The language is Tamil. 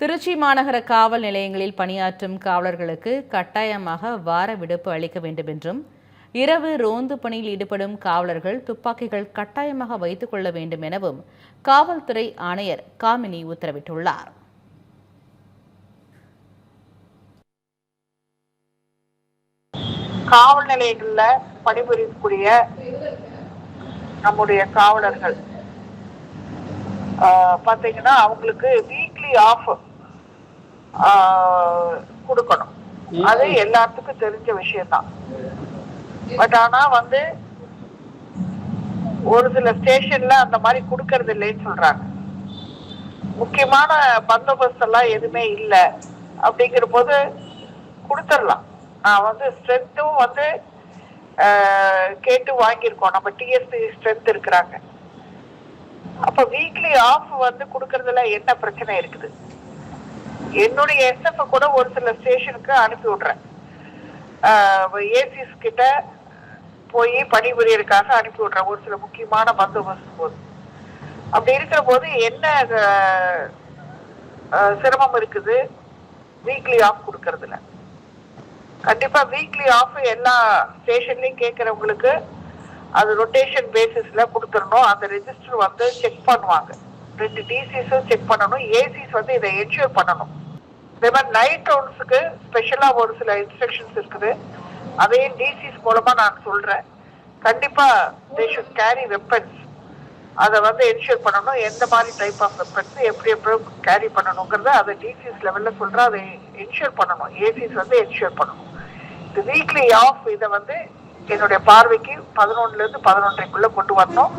திருச்சி மாநகர காவல் நிலையங்களில் பணியாற்றும் காவலர்களுக்கு கட்டாயமாக வார விடுப்பு அளிக்க வேண்டும் என்றும், இரவு ரோந்து பணியில் ஈடுபடும் காவலர்கள் துப்பாக்கிகள் கட்டாயமாக வைத்துக் கொள்ள வேண்டும் எனவும் காவல்துறை ஆணையர் காமினி உத்தரவிட்டுள்ளார். காவல் நிலையங்களில் பணிபுரியக்கூடிய நம்முடைய காவலர்கள் பாத்தீங்கன்னா அவங்களுக்கு வீக்லி ஆஃப் கொடுக்கணும். அது எல்லாத்துக்கும் தெரிஞ்ச விஷயம்தான். பட் ஆனா ஒரு சில ஸ்டேஷன்ல அந்த மாதிரி கொடுக்கறது இல்லைன்னு சொல்றாங்க. முக்கியமான பந்தோபஸ்து எல்லாம் எதுவுமே இல்லை அப்படிங்கிற போது கொடுத்துடலாம். நான் ஸ்ட்ரென்த்தும் கேட்டு வாங்கியிருக்கோம். நம்ம டிஎஸ்பி ஸ்ட்ரென்த் இருக்கிறாங்க. அப்ப வீக்லி ஆஃப் கொடுக்கறதுல என்ன பிரச்சனை இருக்குது? என்னுடைய எஸ்எஃப் கூட ஒரு சில ஸ்டேஷனுக்கு அனுப்பி விடுறேன். ஏசிஸ் கிட்ட போய் பணிபுரியறதுக்காக அனுப்பி விடுறேன் ஒரு சில முக்கியமான பந்தோபஸ்து போது. அப்படி இருக்கிற போது என்ன சிரமம் இருக்குது வீக்லி ஆஃப் கொடுக்கறதுல? கண்டிப்பா வீக்லி ஆஃப் எல்லா ஸ்டேஷன்லயும் கேட்கறவங்களுக்கு அது ரொட்டேஷன் பேசிஸ்ல கொடுத்துடணும். அந்த ரெஜிஸ்டர் செக் பண்ணுவாங்க. 2 டிசிஸும் செக் பண்ணணும். ஏசிஸ் இதை என்ஷூர் பண்ணணும். இதே மாதிரி நைட் ரவுண்ட்ஸுக்கு ஸ்பெஷலா ஒரு சில இன்ஸ்ட்ரக்ஷன்ஸ் இருக்குது. அதையும் டிசிஸ் மூலமா நான் சொல்றேன். கண்டிப்பா தே ஷுட் கேரி வெப்பன்ஸ். அதை என்ஷூர் பண்ணணும். எந்த மாதிரி டைப் ஆஃப் வெப்பன்ஸ் எப்படி கேரி பண்ணணுங்கிறத அதை டிசிஸ் லெவல்ல சொல்றேன். அதை என்ஷூர் பண்ணணும். ஏசிஸ் என்ஷூர் பண்ணணும். இந்த வீக்லி ஆஃப் இதை என்னுடைய பார்வைக்கு 11ல இருந்து 11:30க்குள்ள கொண்டு வரணும்.